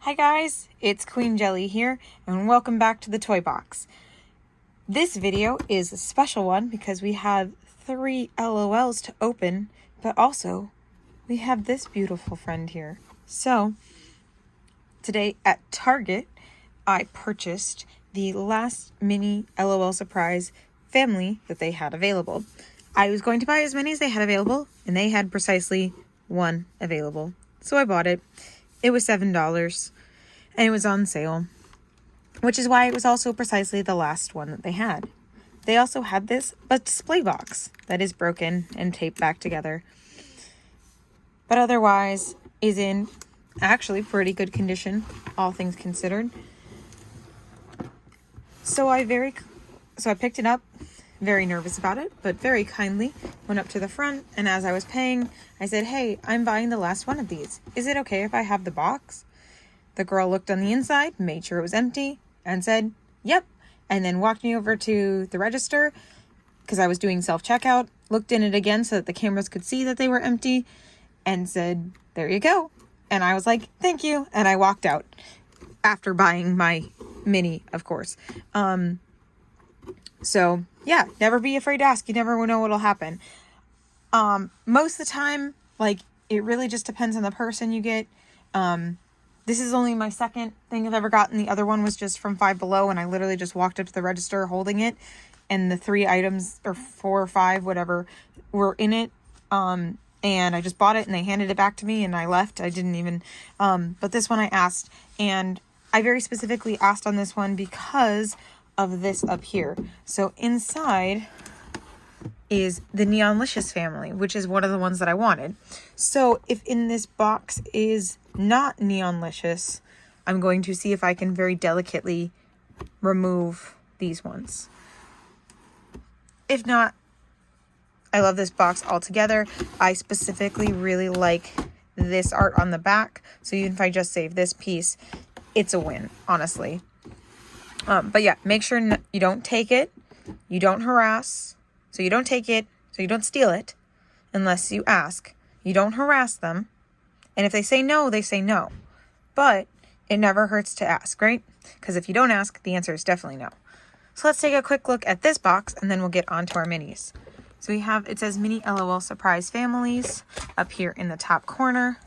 Hi guys, it's Queen Jelly here, and welcome back to the Toy Box. This video is a special one because we have 3 LOLs to open, but also we have this beautiful friend here. So, today at Target, I purchased the last mini LOL Surprise family that they had available. I was going to buy as many as they had available, and they had precisely one available. So I bought it. It was $7, and it was on sale, which is why it was also precisely the last one that they had. They also had this display box that is broken and taped back together, but otherwise is in actually pretty good condition, all things considered. So I picked it up, very nervous about it, but very kindly went up to the front, and as I was paying, I said, "Hey, I'm buying the last one of these. Is it okay if I have the box?" The girl looked on the inside, made sure it was empty, and said, "Yep," and then walked me over to the register, because I was doing self-checkout, looked in it again so that the cameras could see that they were empty, and said, "There you go." And I was like, "Thank you," and I walked out after buying my mini, of course. So yeah, never be afraid to ask. You never know what'll happen. Most of the time, it really just depends on the person you get. This is only my second thing I've ever gotten. The other one was just from Five Below, and I literally just walked up to the register holding it, and the 3 items, or 4 or 5, whatever, were in it. And I just bought it, and they handed it back to me, and I left. I didn't even, but this one I asked, and I very specifically asked on this one because of this up here. So inside is the Neonlicious family, which is one of the ones that I wanted. So if in this box is not Neonlicious, I'm going to see if I can very delicately remove these ones. If not, I love this box altogether. I specifically really like this art on the back, so even if I just save this piece, it's a win, honestly. But yeah, make sure you don't take it, you don't harass, so you don't take it, so you don't steal it, unless you ask. You don't harass them, and if they say no, they say no. But it never hurts to ask, right? Because if you don't ask, the answer is definitely no. So let's take a quick look at this box, and then we'll get on to our minis. So it says Mini LOL Surprise Families up here in the top corner.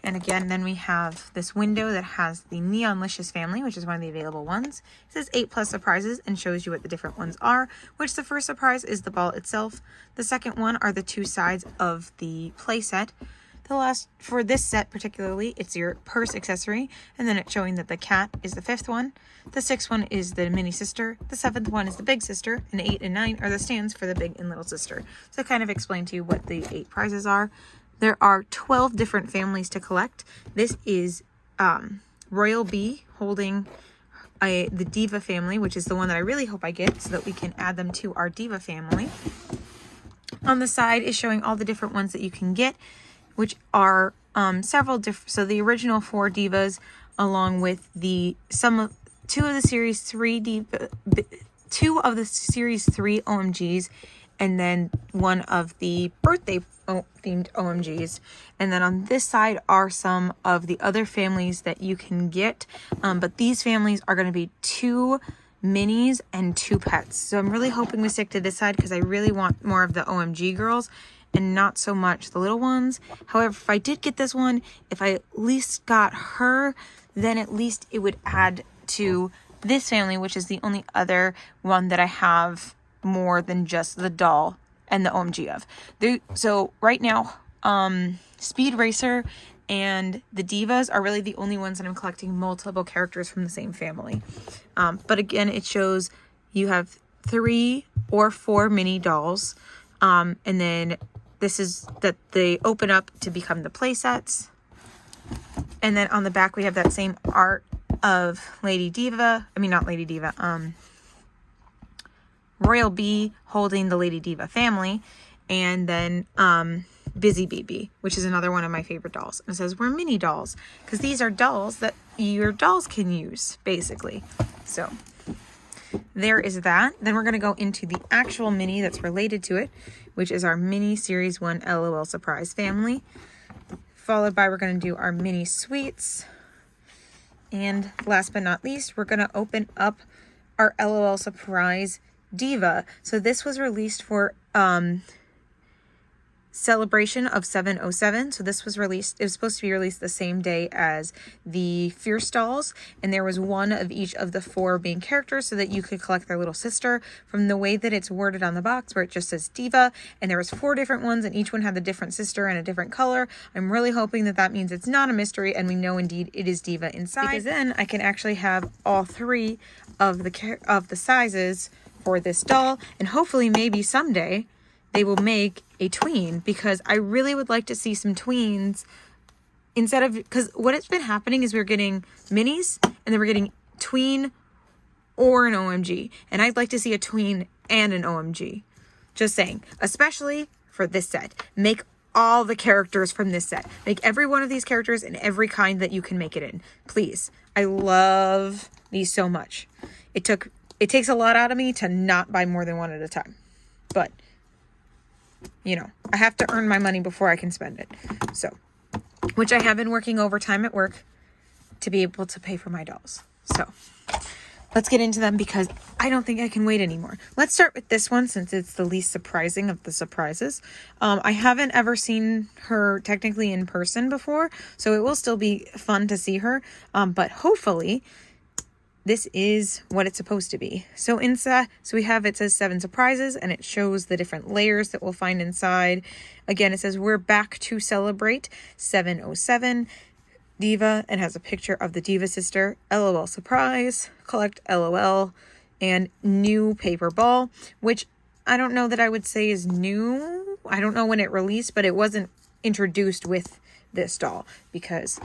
And again, then we have this window that has the Neonlicious family, which is one of the available ones. It says 8+ surprises and shows you what the different ones are, which the first surprise is the ball itself. The second one are the 2 sides of the play set. The last, for this set particularly, it's your purse accessory, and then it's showing that the cat is the 5th one. The 6th one is the mini sister. The 7th one is the big sister, and 8 and 9 are the stands for the big and little sister. So I kind of explained to you what the 8 prizes are. There are 12 different families to collect. This is Royal B holding the Diva family, which is the one that I really hope I get so that we can add them to our Diva family. On the side is showing all the different ones that you can get, which are several different. So the original 4 Divas, along with two of the series 3 OMGs, and then one of the birthday themed OMGs. And then on this side are some of the other families that you can get. But these families are going to be 2 minis and 2 pets. So I'm really hoping we stick to this side because I really want more of the OMG girls and not so much the little ones. However, if I did get this one, if I at least got her, then at least it would add to this family, which is the only other one that I have more than just the doll and the OMG of. So right now, Speed Racer and the Divas are really the only ones that I'm collecting multiple characters from the same family. But again, it shows you have 3 or 4 mini dolls, and then this is that they open up to become the play sets. And then on the back we have that same art of Royal B holding the Lady Diva family, and then Busy BB, which is another one of my favorite dolls. And it says we're mini dolls because these are dolls that your dolls can use, basically. So there is that. Then we're going to go into the actual mini that's related to it, which is our mini series 1 LOL Surprise family. Followed by, we're going to do our mini sweets. And last but not least, we're going to open up our LOL Surprise Diva. So this was released for celebration of 707. So this was released, it was supposed to be released the same day as the Fierce dolls, and there was one of each of the 4 main characters so that you could collect their little sister. From the way that it's worded on the box, where it just says Diva, and there was 4 different ones, and each one had the different sister and a different color. I'm really hoping that that means it's not a mystery and we know indeed it is Diva inside, because then I can actually have all 3 of the sizes for this doll, and hopefully maybe someday they will make a tween, because I really would like to see some tweens instead of, because what has been happening is we're getting minis and then we're getting tween or an OMG, and I'd like to see a tween and an OMG. Just saying, especially for this set. Make all the characters from this set. Make every one of these characters in every kind that you can make it in. Please. I love these so much. It takes a lot out of me to not buy more than one at a time. But you know, I have to earn my money before I can spend it. So, which I have been working overtime at work to be able to pay for my dolls. So, let's get into them because I don't think I can wait anymore. Let's start with this one since it's the least surprising of the surprises. I haven't ever seen her technically in person before, so it will still be fun to see her. But hopefully this is what it's supposed to be. So inside, so we have, it says 7 surprises, and it shows the different layers that we'll find inside. Again, it says we're back to celebrate 707 Diva, and has a picture of the Diva sister, LOL Surprise, collect LOL, and new paper ball, which I don't know that I would say is new. I don't know when it released, but it wasn't introduced with this doll, because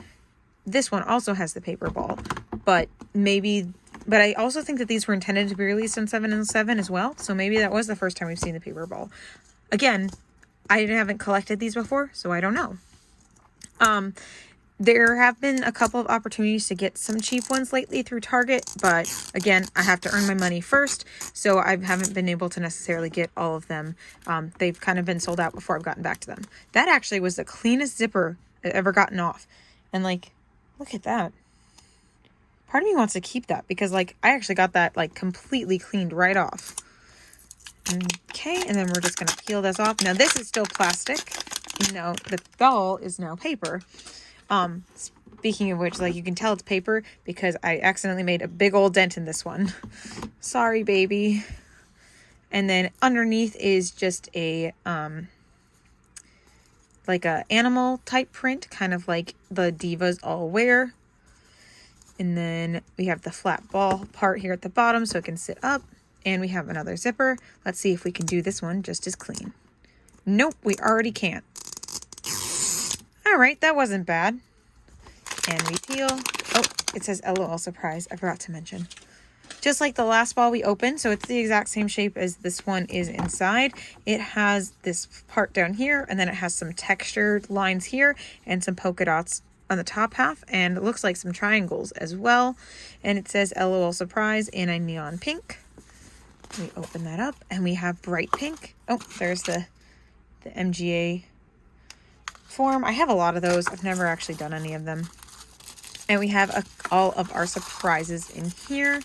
this one also has the paper ball, but I also think that these were intended to be released on 707 as well. So maybe that was the first time we've seen the paper ball. Again, I haven't collected these before, so I don't know. There have been a couple of opportunities to get some cheap ones lately through Target, but again, I have to earn my money first, so I haven't been able to necessarily get all of them. They've kind of been sold out before I've gotten back to them. That actually was the cleanest zipper I've ever gotten off. And like, look at that. Part of me wants to keep that because like I actually got that like completely cleaned right off. Okay, and then we're just going to peel this off. Now this is still plastic. No, the doll is now paper. Speaking of which, like you can tell it's paper because I accidentally made a big old dent in this one. Sorry, baby. And then underneath is just a like a animal type print, kind of like the Divas all wear. And then we have the flat ball part here at the bottom so it can sit up. And we have another zipper. Let's see if we can do this one just as clean. Nope, we already can't. All right, that wasn't bad. And we peel. Oh, it says LOL Surprise. I forgot to mention. Just like the last ball we opened, so it's the exact same shape as this one is inside. It has this part down here, and then it has some textured lines here and some polka dots on the top half, and it looks like some triangles as well. And it says LOL Surprise in a neon pink. We open that up, and we have bright pink. Oh, there's the MGA form. I have a lot of those. I've never actually done any of them. And we have all of our surprises in here.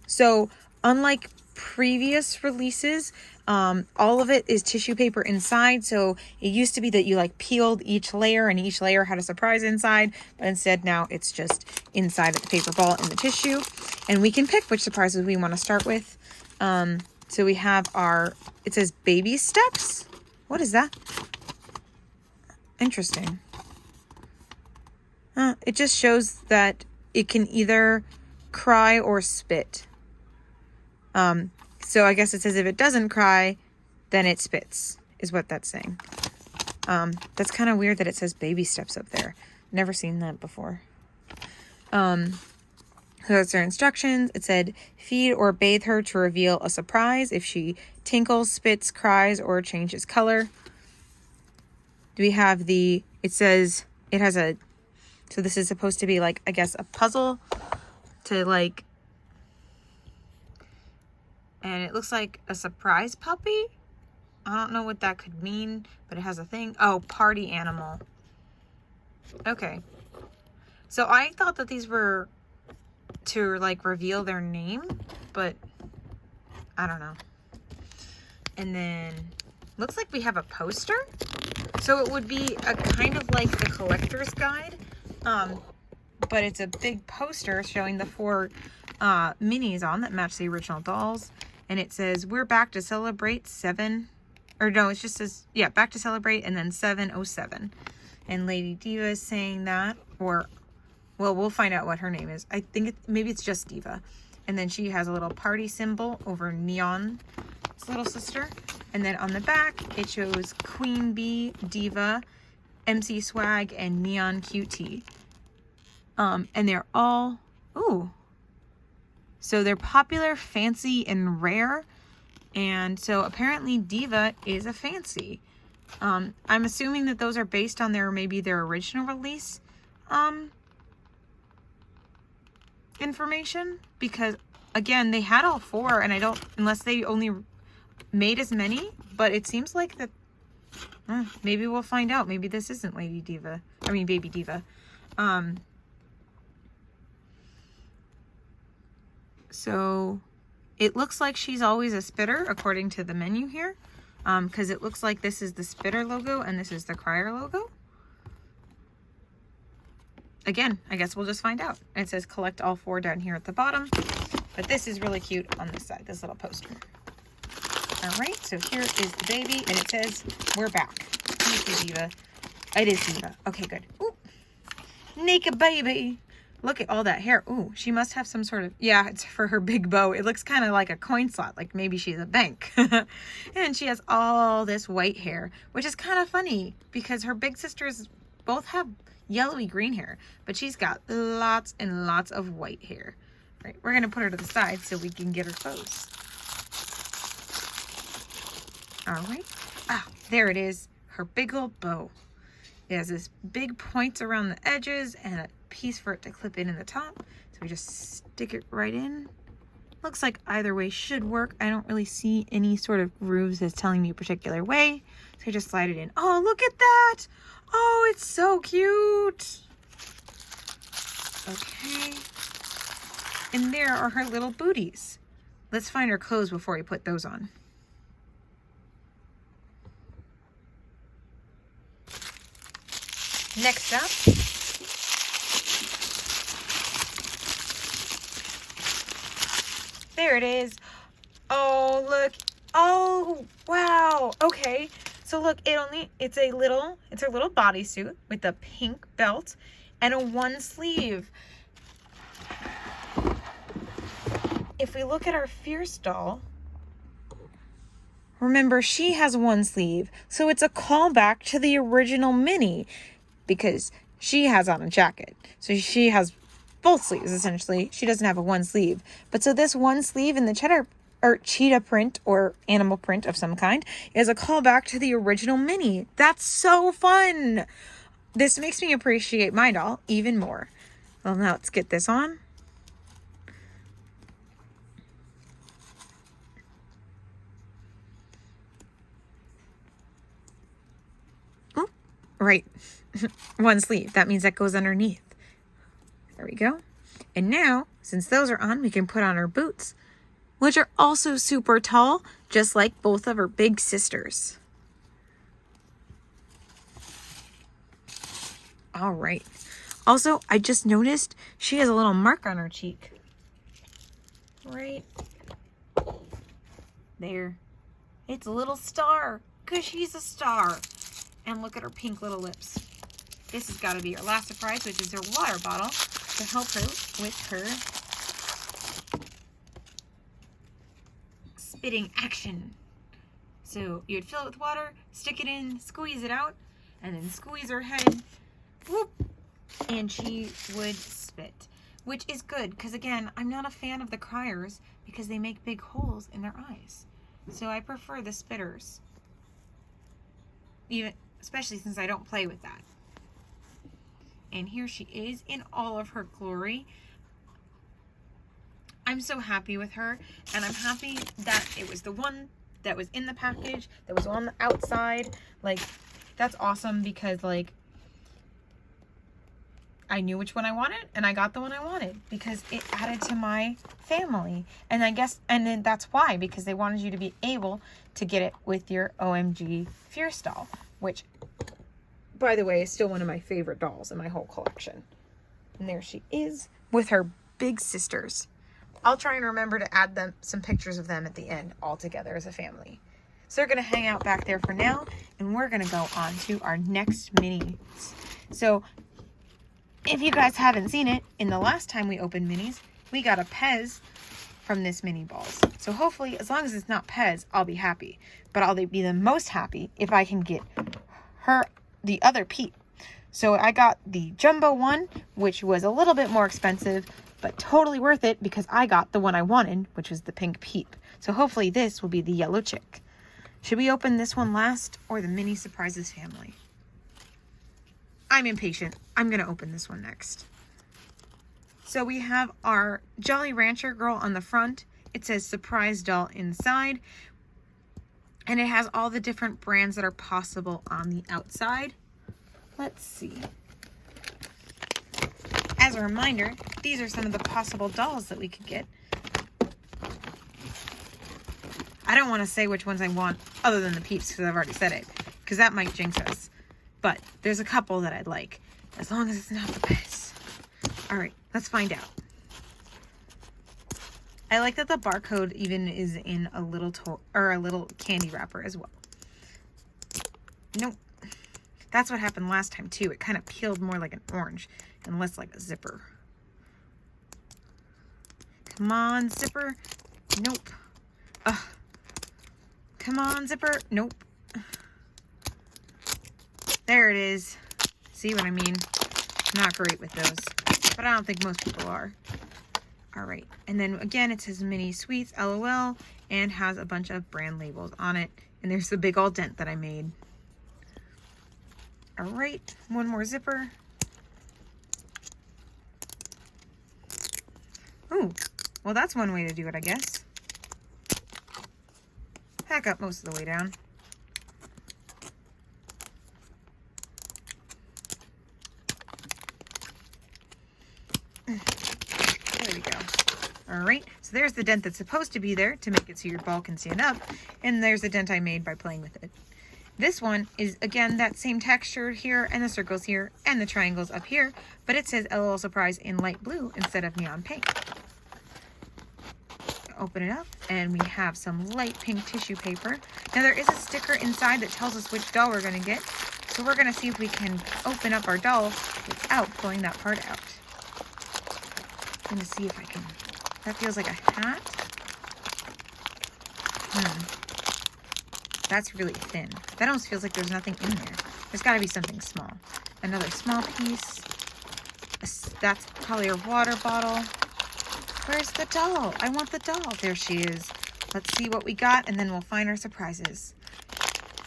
So unlike previous releases, all of it is tissue paper inside. So it used to be that you like peeled each layer and each layer had a surprise inside, but instead now it's just inside of the paper ball in the tissue, and we can pick which surprises we want to start with. So we have it says baby steps. What is that? Interesting. It just shows that it can either cry or spit. So I guess it says if it doesn't cry, then it spits, is what that's saying. That's kind of weird that it says baby steps up there. Never seen that before. So that's their instructions. It said feed or bathe her to reveal a surprise if she tinkles, spits, cries, or changes color. Do we have it says it has so this is supposed to be like, I guess, a puzzle to like, and it looks like a surprise puppy. I don't know what that could mean, but it has a thing. Oh, party animal. Okay. So I thought that these were to like reveal their name, but I don't know. And then looks like we have a poster. So it would be a kind of like the collector's guide, but it's a big poster showing the 4 minis on that match the original dolls. And it says, we're back to celebrate 7, or no, it just says, yeah, back to celebrate, and then 707. And Lady Diva is saying that, or, well, we'll find out what her name is. I think maybe it's just Diva. And then she has a little party symbol over Neon's little sister. And then on the back, it shows Queen Bee, Diva, MC Swag, and Neon QT. And they're all, ooh. So they're popular, fancy, and rare. And so apparently Diva is a fancy. I'm assuming that those are based on maybe their original release information, because again, they had all 4, and I don't, unless they only made as many, but it seems like that maybe we'll find out. Maybe this isn't Baby Diva. So it looks like she's always a spitter according to the menu here, because it looks like this is the spitter logo and this is the crier logo. Again, I guess we'll just find out. It says collect all 4 down here at the bottom, but this is really cute on this side, this little poster. All right, so here is the baby, and it says we're back. Thank you, Diva. It is Diva. Okay, good. Ooh, naked baby. Look at all that hair. Ooh, she must have some sort of, yeah, it's for her big bow. It looks kind of like a coin slot, like maybe she's a bank. And she has all this white hair, which is kind of funny because her big sisters both have yellowy green hair, but she's got lots and lots of white hair. All right, we're going to put her to the side so we can get her close. All right. Ah, there it is. Her big old bow. It has this big points around the edges and a piece for it to clip in the top. So we just stick it right in. Looks like either way should work. I don't really see any sort of grooves that's telling me a particular way. So I just slide it in. Oh, look at that. Oh, it's so cute. Okay. And there are her little booties. Let's find her clothes before we put those on. Next up, there it is. Oh, look. Oh, wow. Okay. So look, it's a little bodysuit with a pink belt and a 1 sleeve. If we look at our Fierce doll, remember she has 1 sleeve. So it's a callback to the original mini, because she has on a jacket. So she has both sleeves, essentially. She doesn't have a 1 sleeve. But so this 1 sleeve in the cheetah print or animal print of some kind is a callback to the original mini. That's so fun. This makes me appreciate my doll even more. Well, now let's get this on. Oh, right. 1 sleeve. That means that goes underneath. There we go. And now, since those are on, we can put on our boots, which are also super tall, just like both of her big sisters. All right. Also, I just noticed she has a little mark on her cheek. Right there. It's a little star, because she's a star. And look at her pink little lips. This has got to be her last surprise, which is her water bottle to help her with her spitting action. So you'd fill it with water, stick it in, squeeze it out, and then squeeze her head, whoop, and she would spit. Which is good, because again, I'm not a fan of the criers because they make big holes in their eyes. So I prefer the spitters. Especially since I don't play with that. And here she is in all of her glory. I'm so happy with her, and I'm happy that it was the one that was in the package, that was on the outside. Like, that's awesome, because like, I knew which one I wanted, and I got the one I wanted because it added to my family. And I guess, and then that's why, because they wanted you to be able to get it with your OMG Fierce doll, which, by the way, is still one of my favorite dolls in my whole collection. And there she is with her big sisters. I'll try and remember to add them some pictures of them at the end, all together as a family. So they're going to hang out back there for now, and we're going to go on to our next minis. So if you guys haven't seen it, in the last time we opened minis, we got a Pez from this mini balls. So hopefully, as long as it's not Pez, I'll be happy. But I'll be the most happy if I can get the other Peep. So I got the jumbo one, which was a little bit more expensive, but totally worth it because I got the one I wanted, which was the pink Peep. So hopefully this will be the yellow chick. Should we open this one last or the mini surprises family? I'm impatient. I'm going to open this one next. So we have our Jolly Rancher girl on the front. It says surprise doll inside. And it has all the different brands that are possible on the outside. Let's see. As a reminder, these are some of the possible dolls that we could get. I don't want to say which ones I want other than the Peeps because I've already said it, because that might jinx us. But there's a couple that I'd like, as long as it's not the best. All right, let's find out. I like that the barcode even is in a little candy wrapper as well. Nope. That's what happened last time too. It kind of peeled more like an orange and less like a zipper. Come on, zipper. Nope. Ugh. Come on, zipper. Nope. There it is. See what I mean? Not great with those, but I don't think most people are. All right, and then again, it says Mini Sweets, LOL, and has a bunch of brand labels on it. And there's the big old dent that I made. All right, one more zipper. Ooh, well, that's one way to do it, I guess. Pack up most of the way down. There we go. All right, so there's the dent that's supposed to be there to make it so your ball can stand up. And there's the dent I made by playing with it. This one is, again, that same texture here, and the circles here, and the triangles up here, but it says LOL Surprise in light blue instead of neon pink. Open it up, and we have some light pink tissue paper. Now, there is a sticker inside that tells us which doll we're going to get, so we're going to see if we can open up our doll without pulling that part out. I'm going to see if I can. That feels like a hat. That's really thin. That almost feels like there's nothing in there. There's got to be something small. Another small piece. That's probably a water bottle. Where's the doll? I want the doll. There she is. Let's see what we got, and then we'll find our surprises.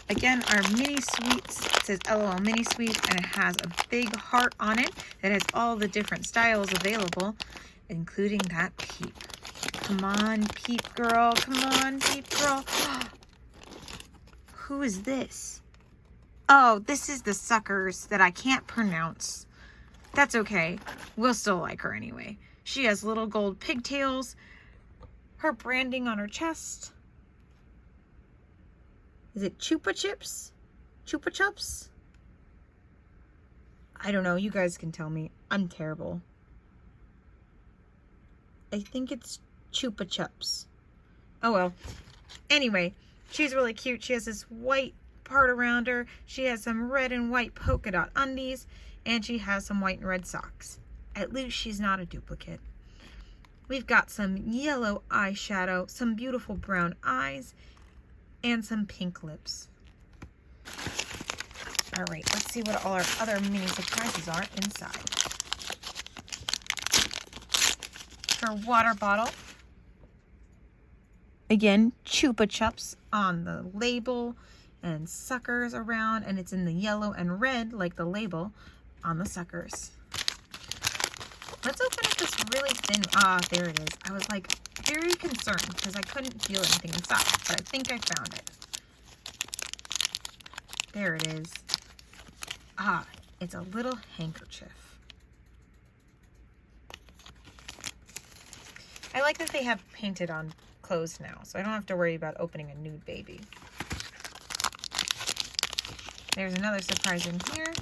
Again, our mini sweets. It says LOL mini sweets, and it has a big heart on it that has all the different styles available, including that Peep. Come on, Peep girl. Come on, Peep girl. Who is this? Oh, this is the suckers that I can't pronounce. That's okay. We'll still like her anyway. She has little gold pigtails. Her branding on her chest. Is it Chupa Chips? Chupa Chups? I don't know. You guys can tell me. I'm terrible. I think it's Chupa Chups. Oh well. Anyway, she's really cute. She has this white part around her. She has some red and white polka dot undies. And she has some white and red socks. At least she's not a duplicate. We've got some yellow eyeshadow, some beautiful brown eyes, and some pink lips. All right, let's see what all our other mini surprises are inside. Her water bottle. Again, Chupa Chups on the label, and suckers around, and it's in the yellow and red like the label on the suckers. Let's open up this really thin, there it is. I was like very concerned because I couldn't feel anything inside, but I think I found it. There it is. It's a little handkerchief. I like that they have painted on clothes now, so I don't have to worry about opening a nude baby. There's another surprise in here.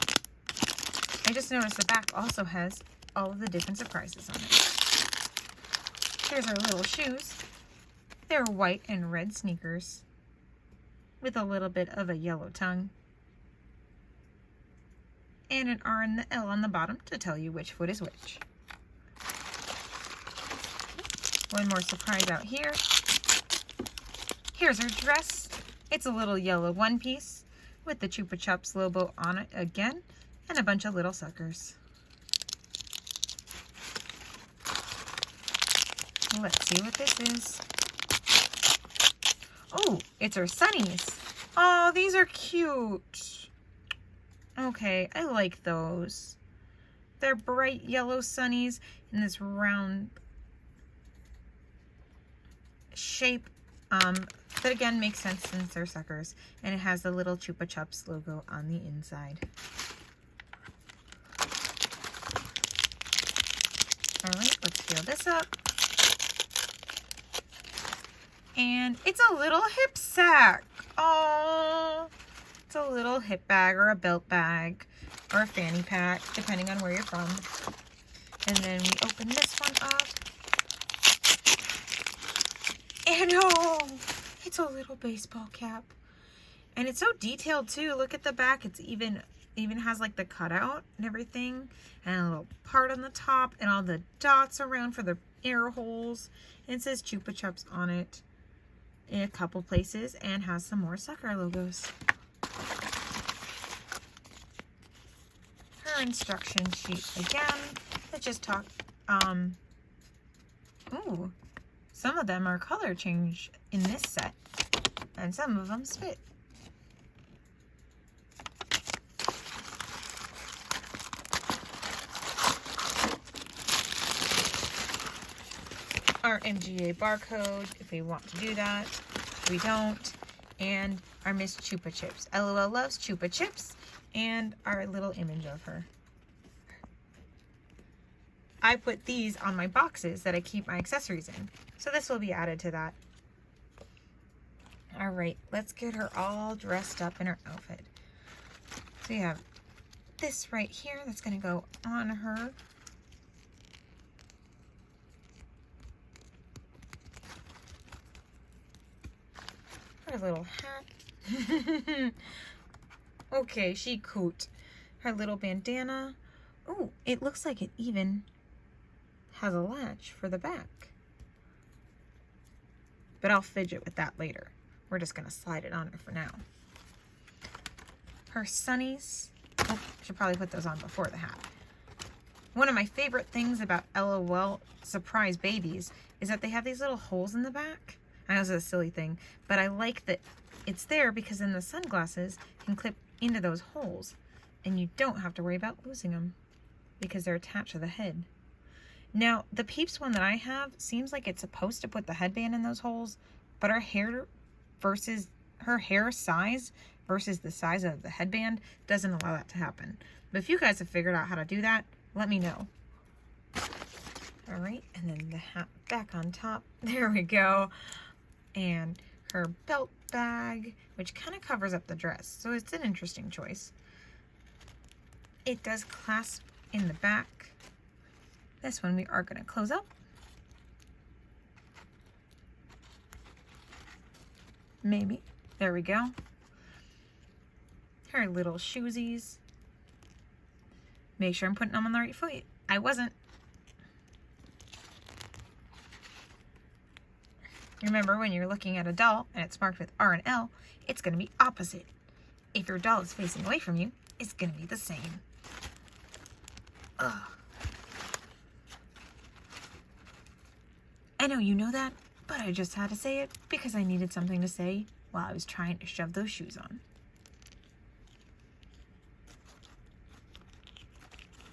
I just noticed the back also has all of the different surprises on it. Here's our little shoes. They're white and red sneakers with a little bit of a yellow tongue. And an R and the L on the bottom to tell you which foot is which. One more surprise out here. Here's her dress. It's a little yellow one piece with the Chupa Chups logo on it again, and a bunch of little suckers. Let's see what this is. Oh, it's her sunnies. Oh, these are cute. Okay, I like those. They're bright yellow sunnies in this round shape. But again, makes sense since they're suckers. And it has the little Chupa Chups logo on the inside. Alright, let's fill this up. And it's a little hip sack. Oh, it's a little hip bag or a belt bag or a fanny pack, depending on where you're from. And then we open this one up. And oh, it's a little baseball cap. And it's so detailed too. Look at the back. It's even has like the cutout and everything. And a little part on the top and all the dots around for the air holes. And it says Chupa Chups on it in a couple places and has some more sucker logos. Her instruction sheet again. That just talk. Ooh. Some of them are color change in this set, and some of them spit. Our MGA barcode, if we want to do that. We don't. And our Miss Chupa Chips. LOL loves Chupa Chips, and our little image of her. I put these on my boxes that I keep my accessories in. So this will be added to that. All right, let's get her all dressed up in her outfit. So we have this right here that's gonna go on her. Her little hat. Okay, she cute. Her little bandana. Oh, it looks like it even has a latch for the back. But I'll fidget with that later. We're just gonna slide it on her for now. Her sunnies. Oh, I should probably put those on before the hat. One of my favorite things about LOL surprise babies is that they have these little holes in the back. I know it's a silly thing, but I like that it's there because then the sunglasses can clip into those holes and you don't have to worry about losing them because they're attached to the head. Now, the Peeps one that I have seems like it's supposed to put the headband in those holes, but her hair size versus the size of the headband doesn't allow that to happen. But if you guys have figured out how to do that, let me know. All right, and then the hat back on top. There we go. And her belt bag, which kind of covers up the dress, so it's an interesting choice. It does clasp in the back. This one we are going to close up. Maybe. There we go. Her little shoesies. Make sure I'm putting them on the right foot. I wasn't. Remember, when you're looking at a doll and it's marked with R and L, it's going to be opposite. If your doll is facing away from you, it's going to be the same. Ugh. I know you know that, but I just had to say it because I needed something to say while I was trying to shove those shoes on.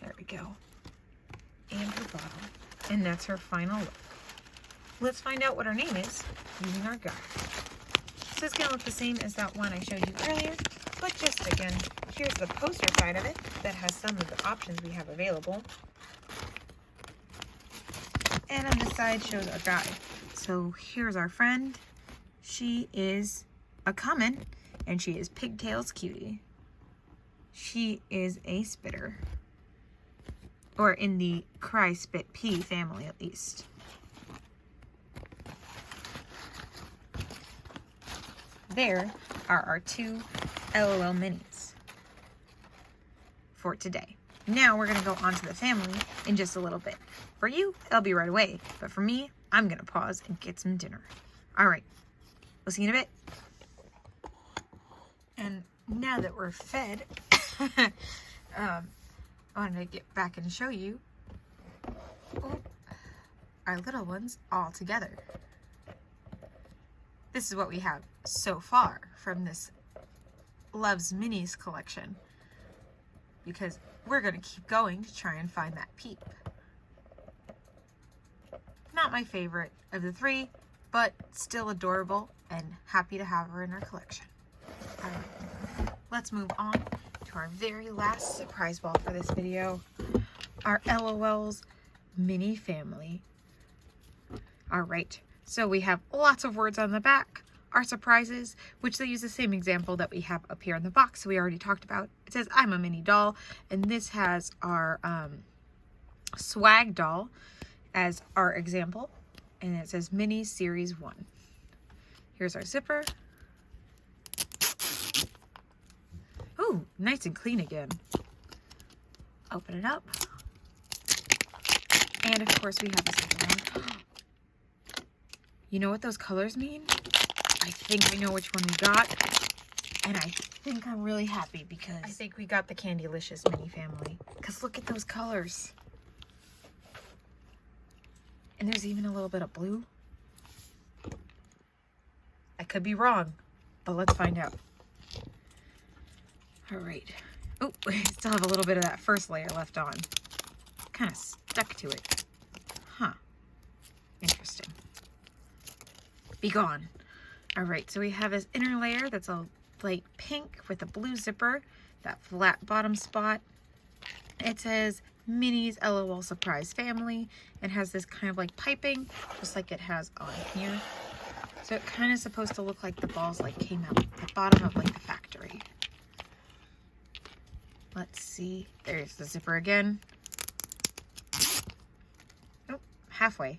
There we go. And her bottom. And that's her final look. Let's find out what her name is using our guide. So it's going to look the same as that one I showed you earlier, but just again, here's the poster side of it that has some of the options we have available. And on this side shows our guide. So here's our friend. She is a common, and she is Pigtails Cutie. She is a spitter, or in the cry spit pea family at least. There are our 2 LOL minis for today. Now we're gonna go on to the family in just a little bit. For you, I'll be right away, but for me, I'm gonna pause and get some dinner. All right, we'll see you in a bit. And now that we're fed, I wanted to get back and show you our little ones all together. This is what we have so far from this Loves Minis collection, because we're going to keep going to try and find that Peep. Not my favorite of the 3, but still adorable and happy to have her in our collection. All right, let's move on to our very last surprise ball for this video, our LOL's mini family. All right, so we have lots of words on the back, our surprises, which they use the same example that we have up here in the box we already talked about. It says, I'm a mini doll, and this has our swag doll as our example, and it says Mini Series 1. Here's our zipper. Ooh, nice and clean again. Open it up. And of course we have a second one. You know what those colors mean? I think I know which one we got. And I think I'm really happy because I think we got the Candylicious mini family. Because look at those colors. And there's even a little bit of blue. I could be wrong, but let's find out. All right. Oh, we still have a little bit of that first layer left on. Kind of stuck to it. Huh. Interesting. Be gone. All right, so we have this inner layer that's a light pink with a blue zipper, that flat bottom spot. It says Minis LOL Surprise Family, and has this kind of like piping, just like it has on here. So it kind of supposed to look like the balls like came out the bottom of like the factory. Let's see. There's the zipper again. Oh, halfway.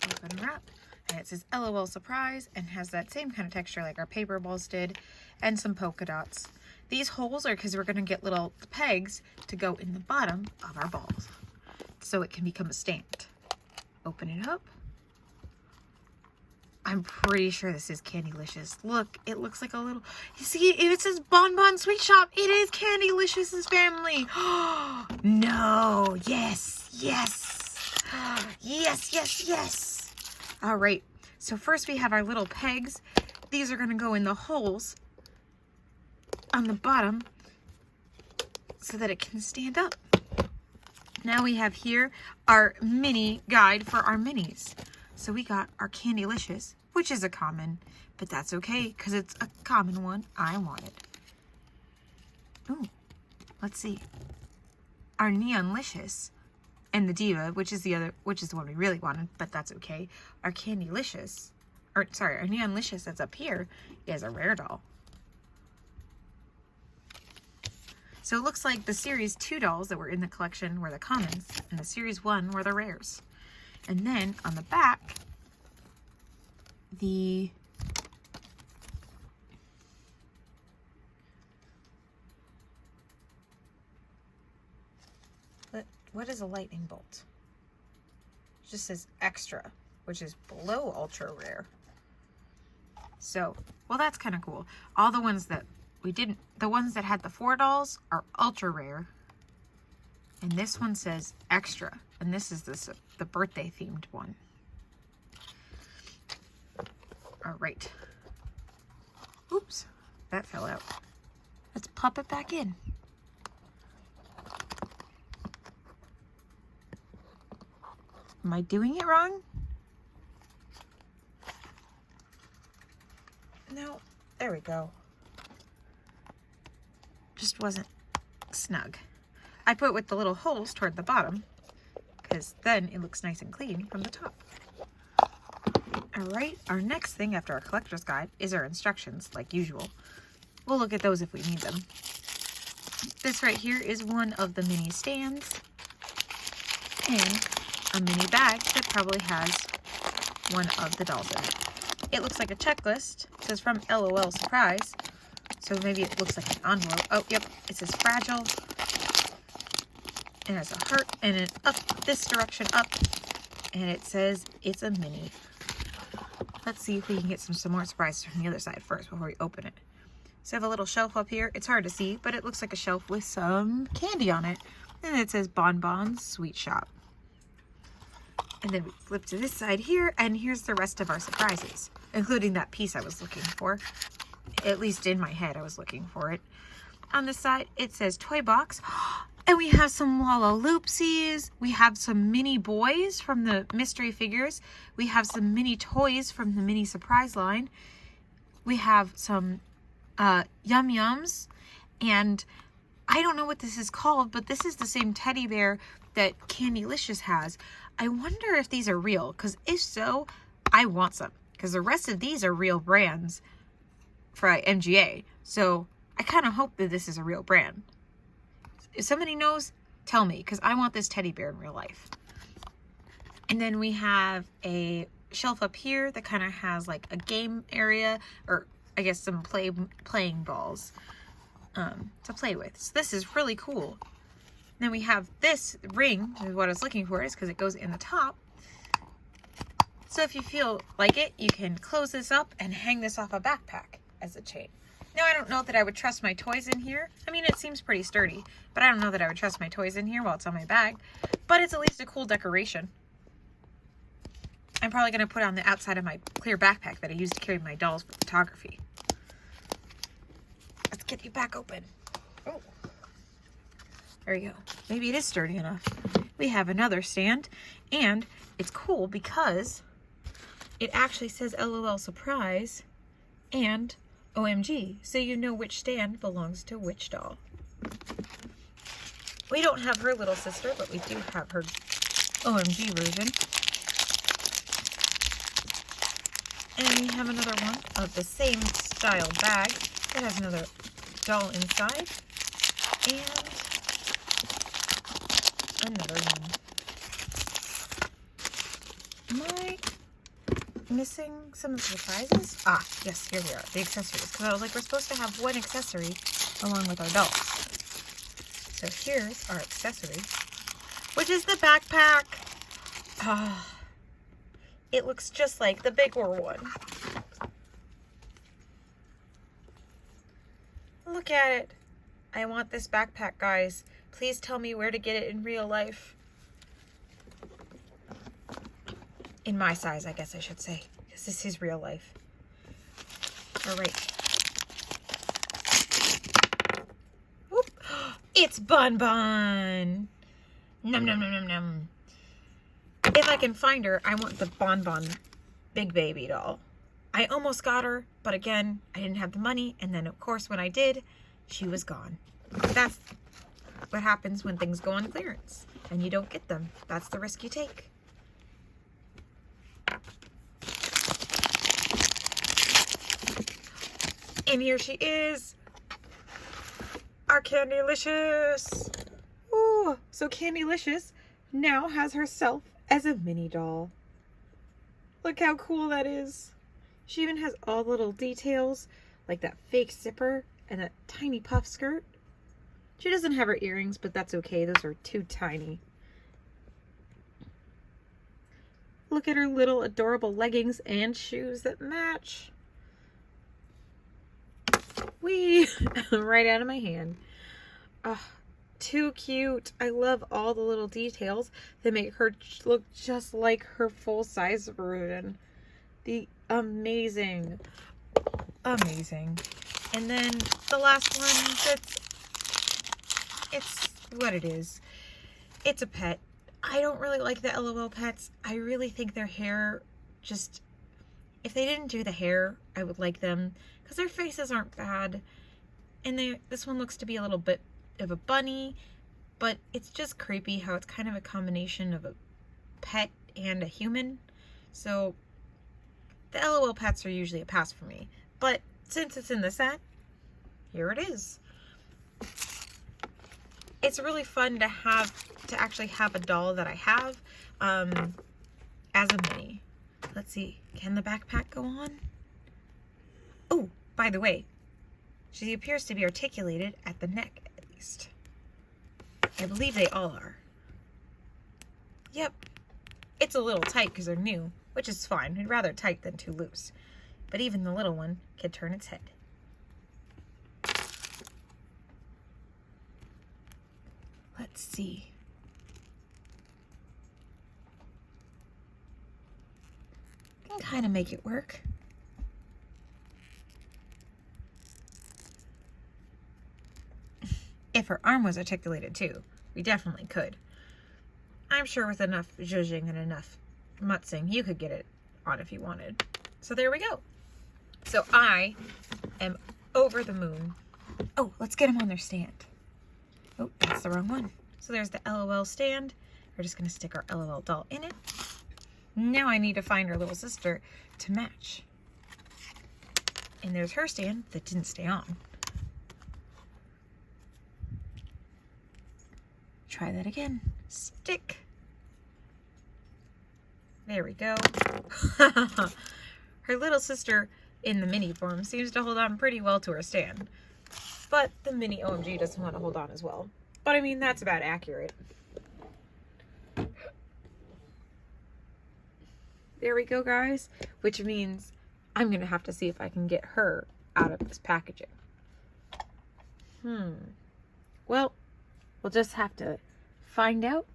Open wrap. And it says LOL Surprise and has that same kind of texture like our paper balls did, and some polka dots. These holes are because we're going to get little pegs to go in the bottom of our balls so it can become a stand. Open it up. I'm pretty sure this is Candylicious. Look, it looks like a little... You see, it says Bon Bon Sweet Shop. It is Candylicious's family. No. Yes. Yes. Yes, yes, yes. All right. So first we have our little pegs. These are going to go in the holes on the bottom so that it can stand up. Now we have here our mini guide for our minis. So we got our Candylicious, which is a common, but that's okay because it's a common one I wanted. Ooh, let's see. Our Neonlicious and the Diva, which is the one we really wanted, but that's okay. Our Candylicious, or sorry, our Neonlicious that's up here is a rare doll. So it looks like the Series 2 dolls that were in the collection were the commons, and the Series 1 were the rares. And then on the back, what is a lightning bolt? It just says extra, which is below ultra rare. So, well, that's kind of cool. All the ones that we didn't, the ones that had the 4 dolls are ultra rare. And this one says extra. And this is the birthday themed one. All right. Oops, that fell out. Let's pop it back in. Am I doing it wrong? No, there we go. Just wasn't snug. I put with the little holes toward the bottom because then it looks nice and clean from the top. All right, our next thing after our collector's guide is our instructions, like usual. We'll look at those if we need them. This right here is one of the mini stands and a mini bag that probably has one of the dolls in it. It looks like a checklist. It says from LOL Surprise. So maybe it looks like an envelope. Oh, yep. It says fragile. It has a heart and an up, this direction up. And it says it's a mini. Let's see if we can get some more surprises from the other side first before we open it. So I have a little shelf up here. It's hard to see, but it looks like a shelf with some candy on it. And it says Bonbons Sweet Shop. And then we flip to this side here, and here's the rest of our surprises, including that piece I was looking for. At least in my head, I was looking for it. On this side, it says Toy Box. And we have some Lalaloopsies. We have some mini boys from the mystery figures. We have some mini toys from the mini surprise line. We have some Yum Yums. And I don't know what this is called, but this is the same teddy bear that Candylicious has. I wonder if these are real, because if so, I want some. Because the rest of these are real brands for MGA. So I kind of hope that this is a real brand. If somebody knows, tell me, because I want this teddy bear in real life. And then we have a shelf up here that kind of has like a game area, or I guess some playing balls to play with. So this is really cool. Then we have this ring, is what I was looking for, is because it goes in the top. So if you feel like it, you can close this up and hang this off a backpack as a chain. Now, I don't know that I would trust my toys in here. I mean, it seems pretty sturdy, but I don't know that I would trust my toys in here while it's on my bag. But it's at least a cool decoration. I'm probably going to put it on the outside of my clear backpack that I use to carry my dolls for photography. Let's get you back open. Oh. There we go. Maybe it is sturdy enough. We have another stand, and it's cool because it actually says LOL Surprise and OMG, so you know which stand belongs to which doll. We don't have her little sister, but we do have her OMG version. And we have another one of the same style bag. It has another doll inside. And another one. Am I missing some of the surprises? Ah, yes, here they are, the accessories. Because I was like, we're supposed to have one accessory along with our dolls. So here's our accessory, which is the backpack. Ah, it looks just like the bigger one. Look at it. I want this backpack, guys. Please tell me where to get it in real life. In my size, I guess I should say, because this is real life. All right. Whoop. It's Bun Bun. Num num num num num. If I can find her, I want the Bon Bon Big Baby doll. I almost got her, but again, I didn't have the money, and then of course when I did, she was gone. That's what happens when things go on clearance and you don't get them. That's the risk you take. And here she is, our Candylicious. Ooh, so Candylicious now has herself as a mini doll. Look how cool that is. She even has all the little details, like that fake zipper and that tiny puff skirt. She doesn't have her earrings, but that's okay. Those are too tiny. Look at her little adorable leggings and shoes that match. Whee! Right out of my hand. Oh, too cute. I love all the little details that make her look just like her full-size version. The amazing. And then the last one, it's what it is. It's a pet. I don't really like the LOL pets. I really think their hair just, if they didn't do the hair, I would like them because their faces aren't bad. And this one looks to be a little bit of a bunny, but it's just creepy how it's kind of a combination of a pet and a human. So the LOL pets are usually a pass for me, but since it's in the set, here it is. It's really fun to actually have a doll that I have as a mini. Let's see, can the backpack go on? Oh, by the way, she appears to be articulated at the neck, at least. I believe they all are. Yep. It's a little tight because they're new, which is fine. I'd rather tight than too loose. But even the little one can turn its head. Let's see. Can kind of make it work. If her arm was articulated too, we definitely could. I'm sure with enough zhuzhing and enough mutzing, you could get it on if you wanted. So there we go. So I am over the moon. Oh, let's get them on their stand. Oh, that's the wrong one. So there's the LOL stand. We're just gonna stick our LOL doll in it. Now I need to find her little sister to match. And there's her stand that didn't stay on. Try that again. Stick. There we go. Her little sister in the mini form seems to hold on pretty well to her stand. But the mini OMG doesn't want to hold on as well. But I mean, that's about accurate. There we go, guys. Which means I'm going to have to see if I can get her out of this packaging. Well, we'll just have to find out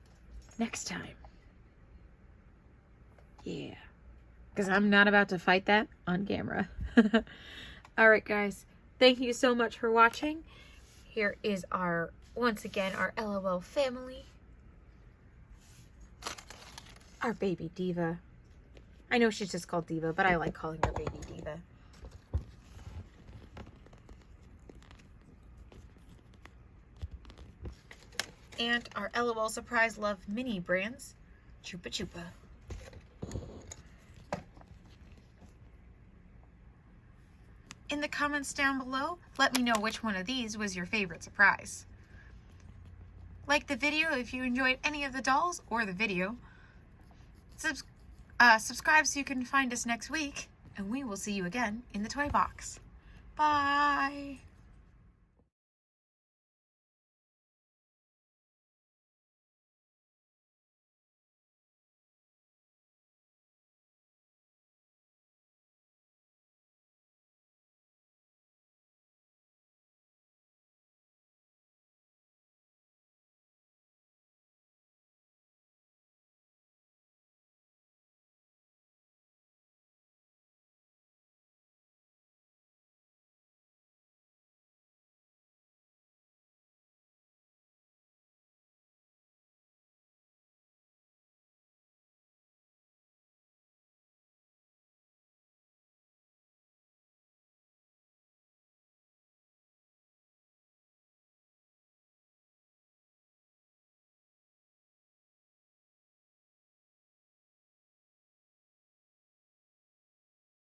next time. Yeah. Because I'm not about to fight that on camera. Alright, guys. Thank you so much for watching. Here is once again, our LOL family. Our baby Diva. I know she's just called Diva, but I like calling her baby Diva. And our LOL Surprise Love mini brands, Chupa Chupa. In the comments down below, let me know which one of these was your favorite surprise. Like the video if you enjoyed any of the dolls or the video. Subscribe so you can find us next week, and we will see you again in the toy box. Bye!